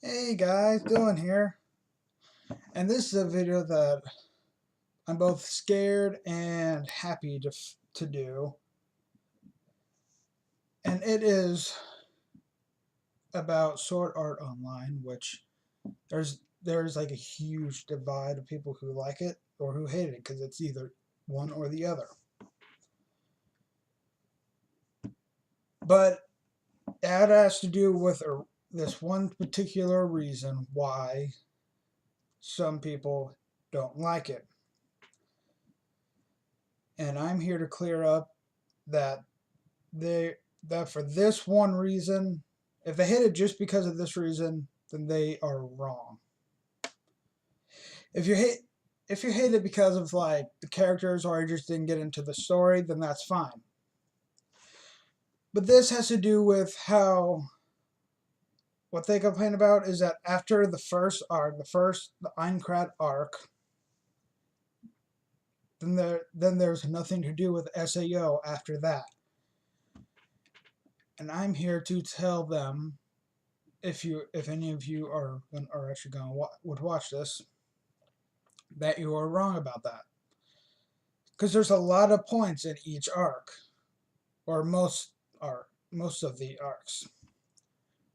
Hey guys, Dylan here, and this is a video that I'm both scared and happy to do, and it is about Sword Art Online, which there's like a huge divide of people who like it or who hate it because it's either one or the other. But that has to do with this one particular reason why some people don't like it, and I'm here to clear up that they that for this one reason, if they hate it just because of this reason, then they are wrong. If you hate if you hate it because of like the characters or you just didn't get into the story, then that's fine. But this has to do with how what they complain about is that after the first arc, the Eincrad arc, then there's nothing to do with SAO after that. And I'm here to tell them, if any of you are actually going to would watch this, that you are wrong about that. Because there's a lot of points in each arc, or most of the arcs,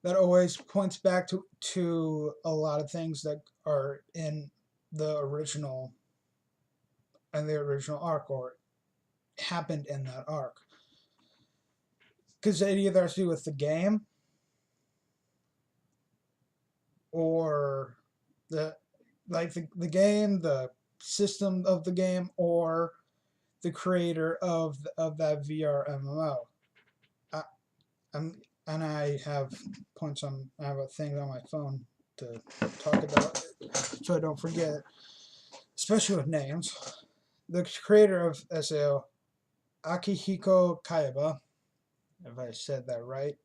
that always points back to a lot of things that are in the original arc or happened in that arc. Because it either has to do with the game or the game, the system of the game, or the creator of that VR MMO. I'm and I have I have a thing on my phone to talk about it, so I don't forget, especially with names. The creator of SAO, Akihiko Kaiba, if I said that right.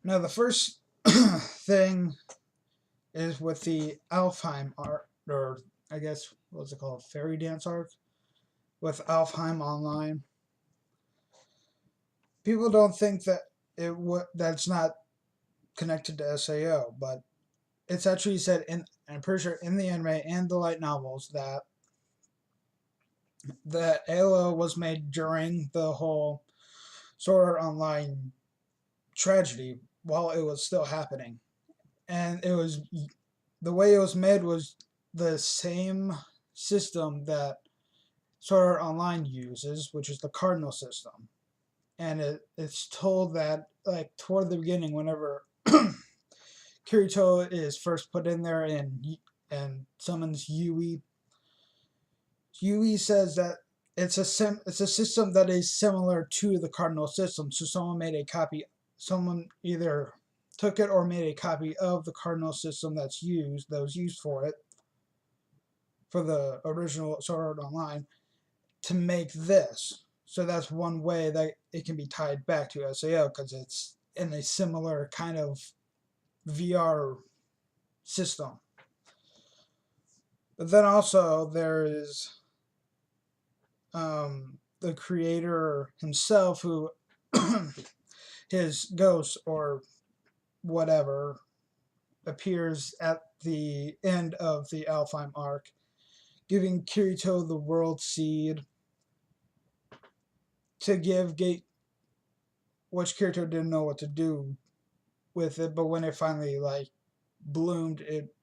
Now the first thing is with the Alfheim art, or I guess what's it called, Fairy Dance arc, with Alfheim Online. People don't think that that's not connected to SAO, but it's actually said I'm pretty sure in the anime and the light novels that the ALO was made during the whole Sword Art Online tragedy while it was still happening, and it was the way it was made was the same system that Sword Art Online uses, which is the cardinal system, and it's told that like toward the beginning, whenever Kirito is first put in there and summons Yui. Yui says that it's a system that is similar to the cardinal system. So someone either took it or made a copy of the cardinal system that was used for it, for the original Sword Art Online, to make this. So that's one way that it can be tied back to SAO, because it's in a similar kind of VR system. But then also there is the creator himself, who his ghost or whatever appears at the end of the Alfheim arc, giving Kirito the world seed to give Gate, which Kirito didn't know what to do with it, but when it finally like bloomed, it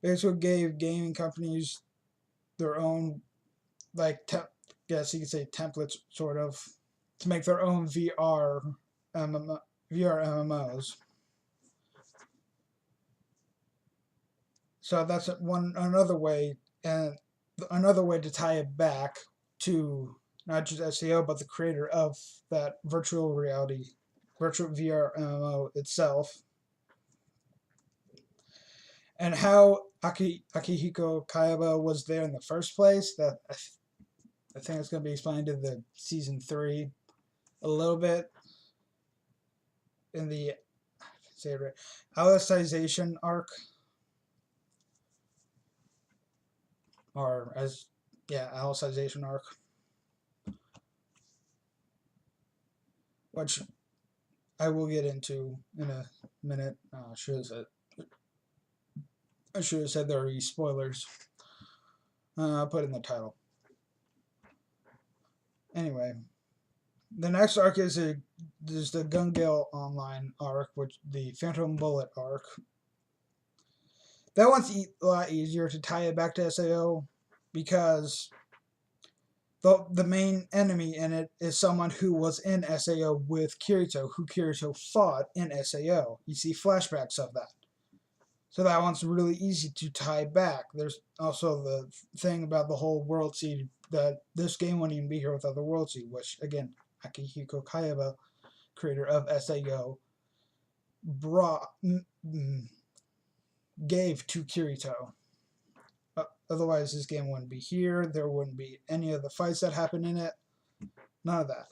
basically gave gaming companies their own guess you could say templates, sort of, to make their own VR MMOs. So that's another way, and another way to tie it back to not just SEO but the creator of that virtual VR MMO itself, and how Akihiko Kaiba was there in the first place. That I think it's going to be explained in the season 3 a little bit in the say it right, Alicization arc, or as Alicization arc, which I will get into in a minute. I should have said there are spoilers. I'll put in the title. Anyway, the next arc is the Gun Gale Online arc, which the Phantom Bullet arc. That one's a lot easier to tie it back to SAO because the main enemy in it is someone who was in SAO with Kirito, who Kirito fought in SAO. You see flashbacks of that. So that one's really easy to tie back. There's also the thing about the whole World Seed, that this game wouldn't even be here without the World Seed, which, again, Akihiko Kayaba, creator of SAO, gave to Kirito. Otherwise, this game wouldn't be here. There wouldn't be any of the fights that happen in it. None of that.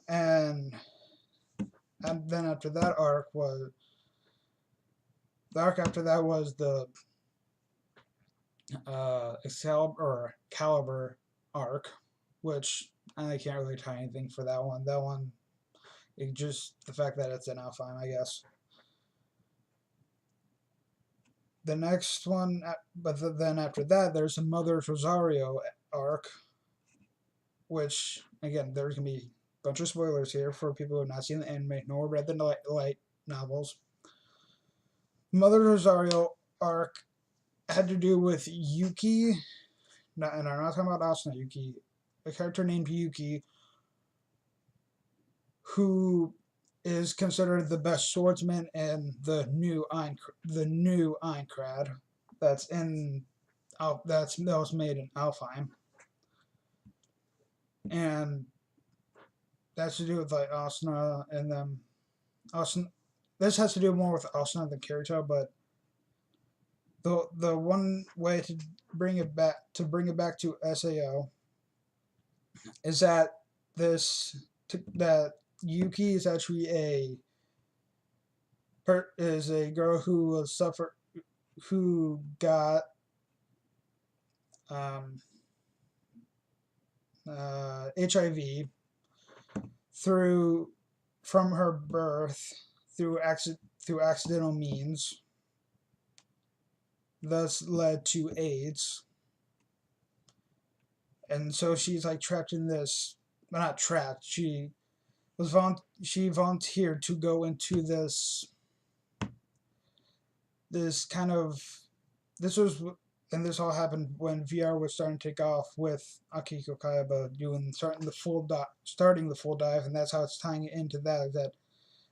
And then after that arc was... The arc after that was the Caliber arc, which I can't really tie anything for that one. That one, it just the fact that it's an Alfheim, I guess. The next one, but then after that, there's a Mother's Rosario arc, which, again, there's going to be a bunch of spoilers here for people who have not seen the anime nor read the light novels. Mother's Rosario arc had to do with Yuki, and I'm not talking about Asuna Yuki, a character named Yuki, who is considered the best swordsman in the new Aincrad that was made in Alfheim, and that's to do with like Asuna and them. This has to do more with Asuna than Kirito, but the one way to bring it back to SAO is that that Yuki is actually a girl who got HIV from her birth through accidental means, thus led to AIDS. And so she's like trapped in this, well, not trapped, she volunteered to go into this kind of, this all happened when VR was starting to take off with Akihiko Kayaba starting the full dive, and that's how it's tying it into that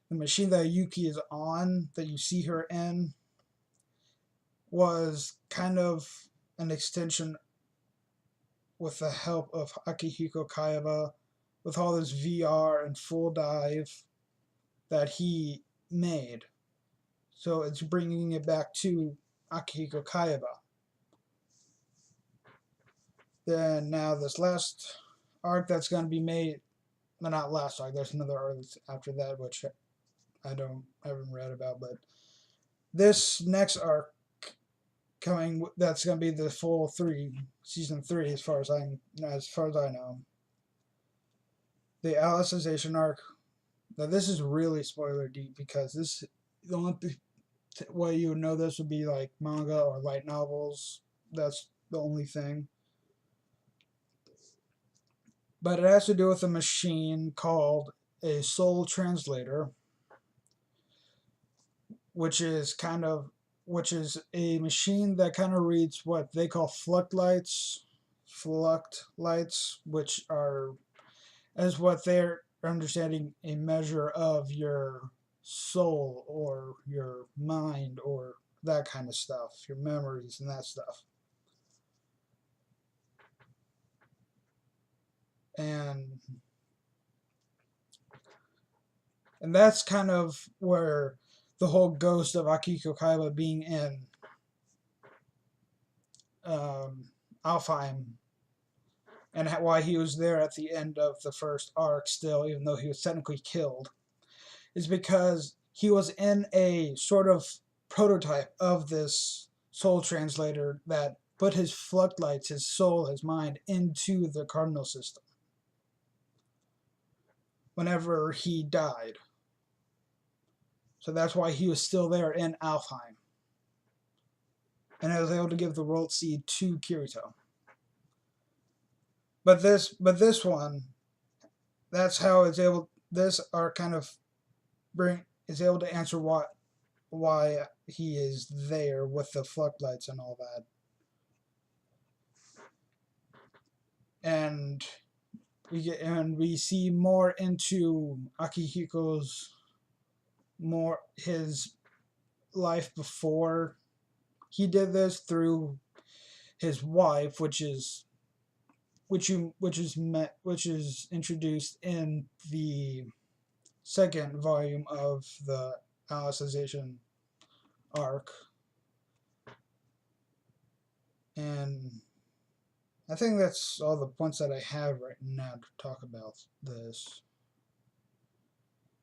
the machine that Yuki is on, that you see her in, was kind of an extension, with the help of Akihiko Kayaba, with all this VR and full dive that he made. So it's bringing it back to Akihiko Kayaba. Then now this last arc that's going to be made, well, not last arc, there's another arc after that, which I haven't read about, but this next arc coming, that's going to be the full season 3, as far as I know. The Alicization arc. Now this is really spoiler deep, because the only way you would know this would be like manga or light novels. That's the only thing. But it has to do with a machine called a soul translator, which is a machine that kind of reads what they call fluct lights, which are, as what they're understanding, a measure of your soul or your mind or that kind of stuff, your memories and that stuff. And that's kind of where the whole ghost of Akihiko Kaiba being in Alfheim, and why he was there at the end of the first arc still, even though he was technically killed, is because he was in a sort of prototype of this soul translator that put his floodlights, his soul, his mind, into the cardinal system. whenever he died. So that's why he was still there in Alfheim. And I was able to give the World Seed to Kirito. But this one, that's how it's able. This are kind of is able to answer why he is there with the floodlights and all that. And we see more into Akihiko's his life before he did this through his wife, which is introduced in the second volume of the Alicization arc. And I think that's all the points that I have right now to talk about this.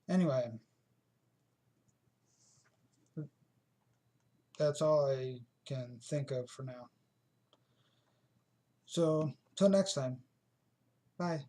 Anyway, that's all I can think of for now. So, till next time. Bye.